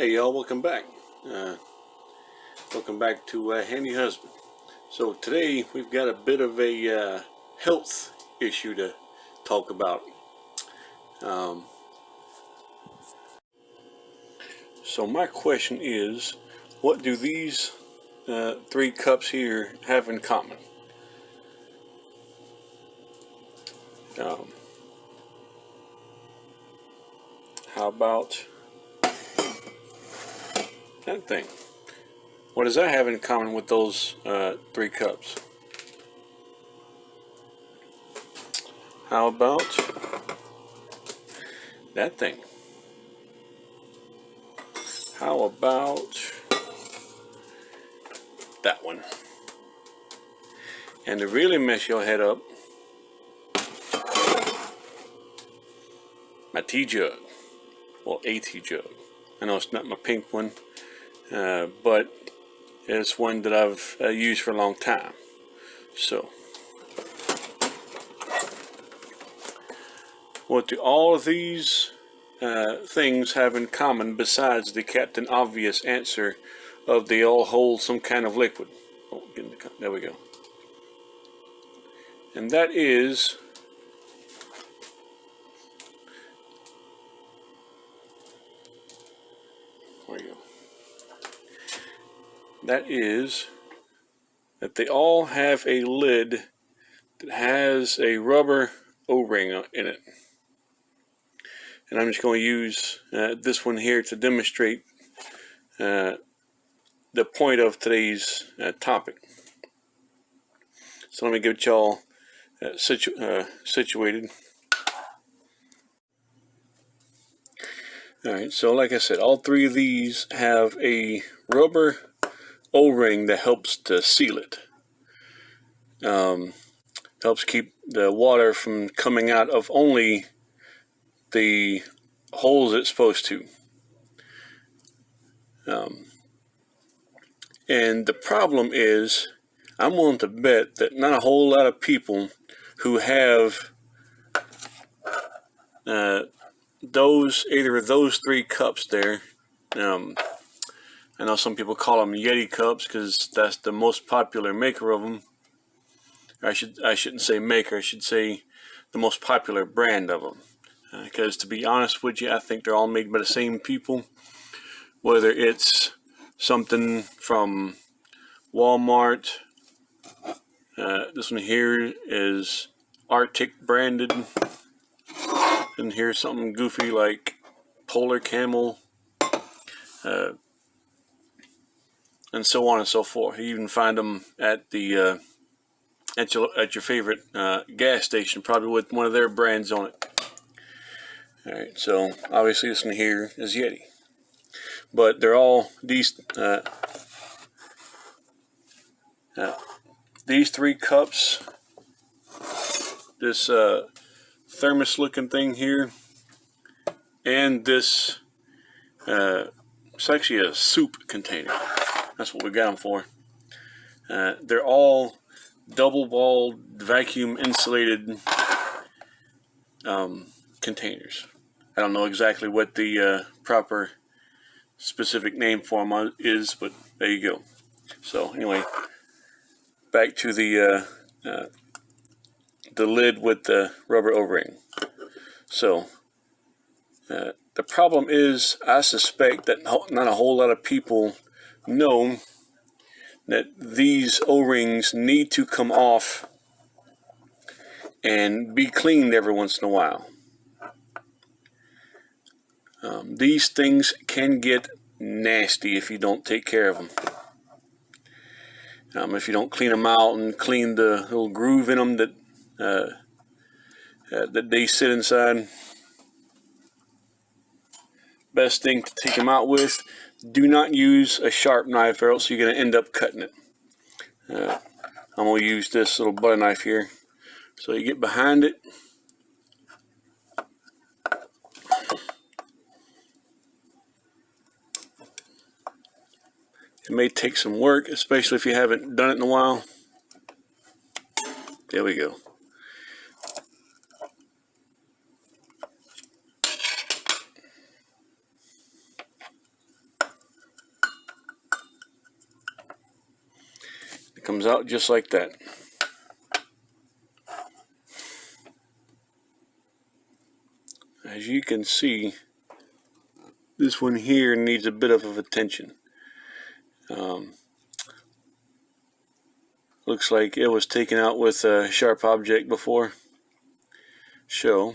Hey y'all, welcome back. Welcome back to Handy Husband. So today we've got a bit of a health issue to talk about. So my question is, what do these three cups here have in common? How about that thing? What does that have in common with those three cups? How about that thing? How about that one? And to really mess your head up, my tea jug. Well, a tea jug. I know it's not my pink one, but it's one that I've used for a long time. So, what do all of these things have in common besides the Captain Obvious answer of they all hold some kind of liquid? Oh, there we go. And that is that they all have a lid that has a rubber O-ring in it. And I'm just going to use this one here to demonstrate the point of today's topic. So let me get y'all situated. Alright, so like I said, all three of these have a rubber O-ring that helps to seal it. Helps keep the water from coming out of only the holes it's supposed to. And the problem is, I'm willing to bet that not a whole lot of people who have either of those three cups there. I know some people call them Yeti cups because that's the most popular maker of them. I shouldn't say maker. I should say the most popular brand of them. Because to be honest with you, I think they're all made by the same people. Whether it's something from Walmart. This one here is Arctic branded. And here's something goofy like Polar Camel. And so on and so forth. You even find them at the at your favorite gas station, probably with one of their brands on it. All right, so obviously this one here is Yeti, but they're all these three cups. This Thermos looking thing here, and this it's actually a soup container. That's what we got them for. They're all double-walled, vacuum insulated containers. I don't know exactly what the proper specific name for them is, but there you go. So anyway, back to the lid with the rubber O-ring. So the problem is, I suspect that not a whole lot of people know that these O-rings need to come off and be cleaned every once in a while. These things can get nasty if you don't take care of them. If you don't clean them out and clean the little groove in them that they sit inside. Best thing to take them out with, do not use a sharp knife or else you're going to end up cutting it. I'm going to use this little butter knife here. So you get behind it. It may take some work, especially if you haven't done it in a while. There we go. It comes out just like that. As you can see, this one here needs a bit of attention. Looks like it was taken out with a sharp object before. So,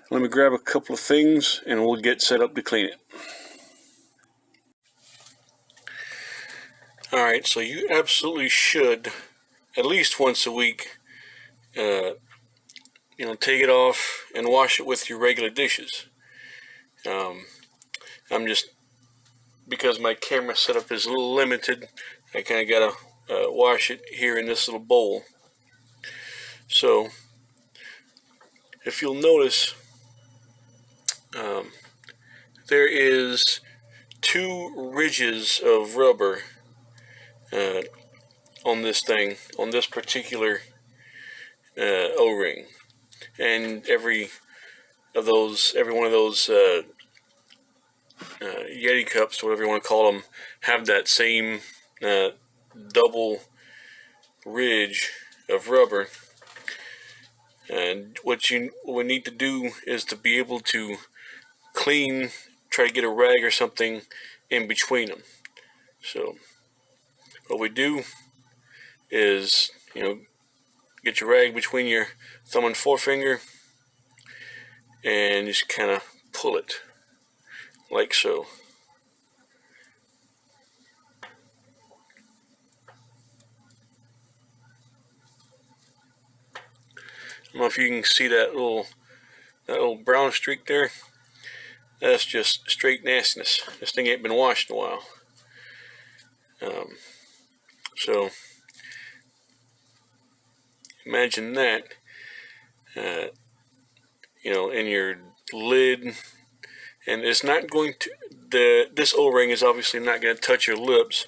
let me grab a couple of things and we'll get set up to clean it. Alright, so you absolutely should, at least once a week, take it off and wash it with your regular dishes. I'm just, because my camera setup is a little limited, I kind of gotta wash it here in this little bowl. So, if you'll notice, there is 2 ridges of rubber on this thing, on this particular O-ring, and every one of those Yeti cups, whatever you want to call them, have that same double ridge of rubber. And what we need to do is to be able to try to get a rag or something in between them. So what we do is, get your rag between your thumb and forefinger and just kind of pull it like so. I don't know if you can see that little brown streak there. That's just straight nastiness. This thing ain't been washed in a while. So imagine that, in your lid, and it's not going to. This O-ring is obviously not going to touch your lips,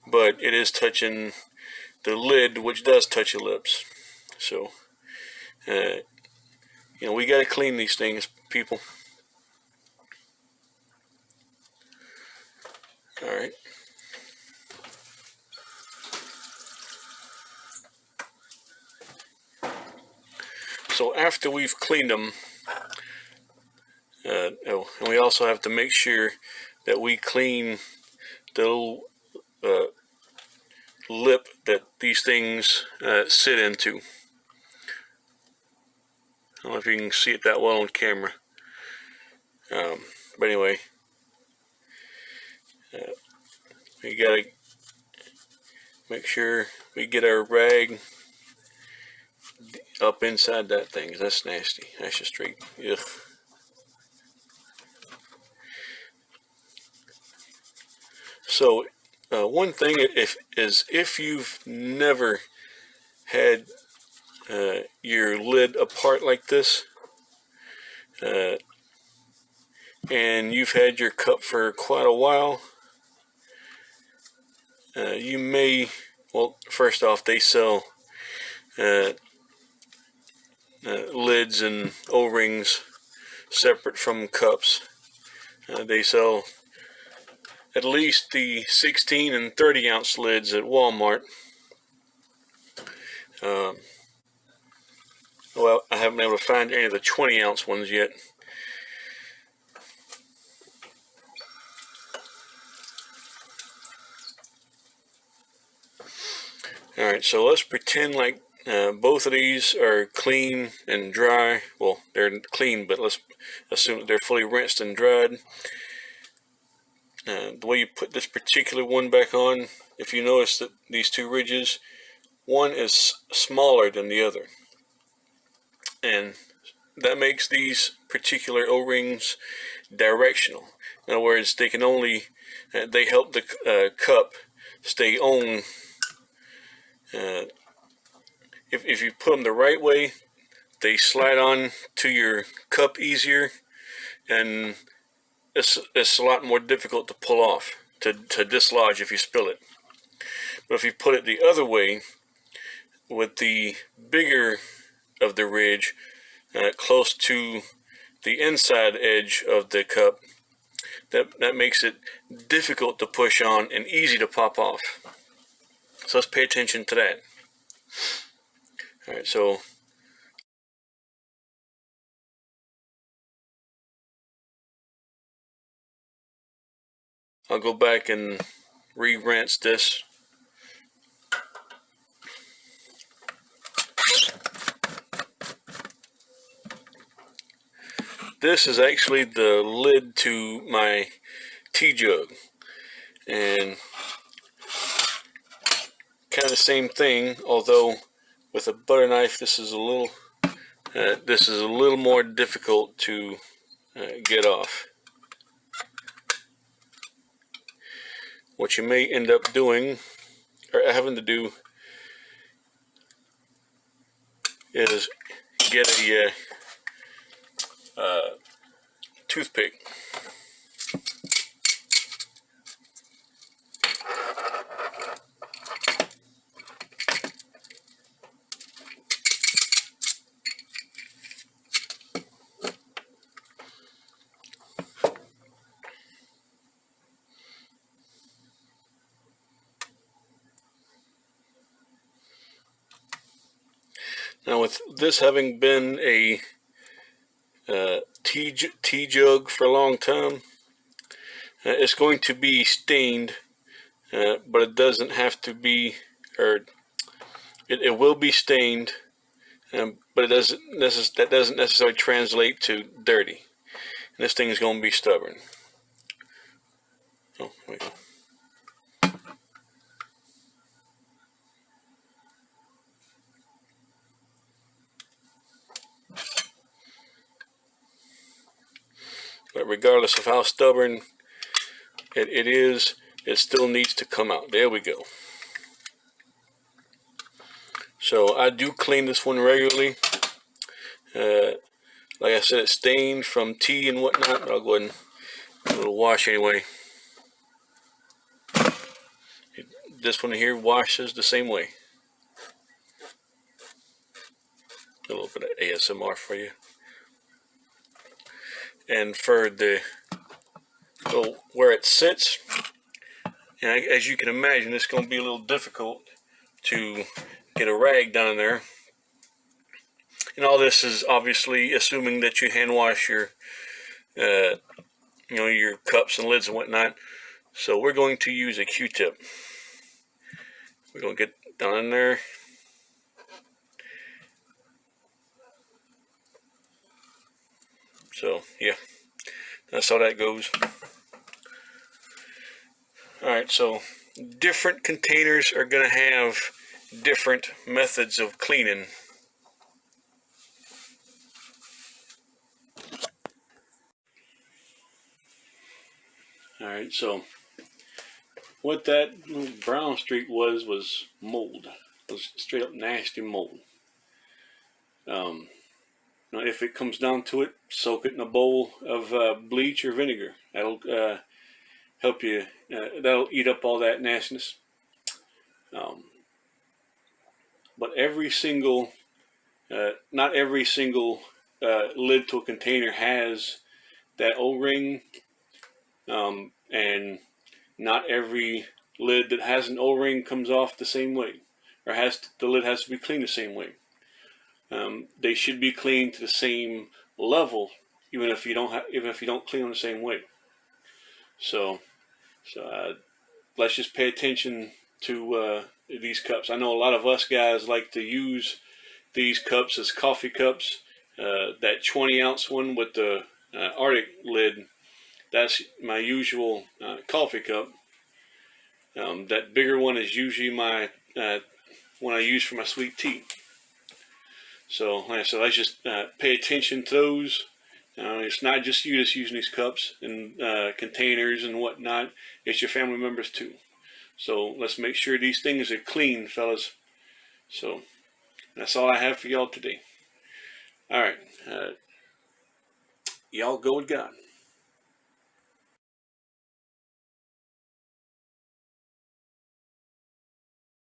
but it is touching the lid, which does touch your lips. So, we got to clean these things, people. All right. So after we've cleaned them, and we also have to make sure that we clean the little lip that these things sit into. I don't know if you can see it that well on camera. But anyway, we gotta make sure we get our rag up inside that thing. That's nasty. That's just straight. Ugh. So, one thing if you've never had your lid apart like this, and you've had your cup for quite a while, you may, well, first off, they sell lids and O-rings separate from cups. They sell at least the 16 and 30 ounce lids at Walmart. Well, I haven't been able to find any of the 20 ounce ones yet. Alright, so let's pretend like both of these are clean and dry. Well, they're clean, but let's assume that they're fully rinsed and dried. The way you put this particular one back on, if you notice that these 2 ridges, one is smaller than the other. And that makes these particular O-rings directional. In other words, they can only, they help the cup stay on. If you put them the right way, they slide on to your cup easier, and it's a lot more difficult to pull off, to dislodge if you spill it. But if you put it the other way, with the bigger of the ridge close to the inside edge of the cup, that makes it difficult to push on and easy to pop off. So let's pay attention to that. All right, so I'll go back and re-rinse this. This is actually the lid to my tea jug, and kind of the same thing, although with a butter knife this is a little more difficult to get off. What you may end up doing or having to do is get a toothpick. Now, with this having been a tea jug for a long time, it's going to be stained, but it doesn't have to be, or it will be stained, but that doesn't necessarily translate to dirty. And this thing is going to be stubborn. Oh, there we go. But regardless of how stubborn it is, it still needs to come out. There we go. So I do clean this one regularly. Like I said, it's stained from tea and whatnot, but I'll go ahead and give it a little wash anyway. This one here washes the same way. A little bit of ASMR for you. And for the where it sits, and as you can imagine, it's going to be a little difficult to get a rag down there. And all this is obviously assuming that you hand wash your your cups and lids and whatnot. So we're going to use a Q-tip. We're going to get down in there. So yeah, that's how that goes. Alright, so different containers are going to have different methods of cleaning. Alright, so what that little brown streak was mold. It was straight up nasty mold. Now if it comes down to it, soak it in a bowl of bleach or vinegar. That'll help you, that'll eat up all that nastiness. But every single, not every single lid to a container has that O-ring, and not every lid that has an O-ring comes off the same way, or the lid has to be cleaned the same way. They should be cleaned to the same level, even if you don't clean them the same way. So let's just pay attention to these cups. I know a lot of us guys like to use these cups as coffee cups. That 20-ounce one with the Arctic lid, that's my usual coffee cup. That bigger one is usually my one I use for my sweet tea. So like I said, let's just pay attention to those. It's not just you that's using these cups and containers and whatnot. It's your family members too. So let's make sure these things are clean, fellas. So that's all I have for y'all today. All right. Y'all go with God.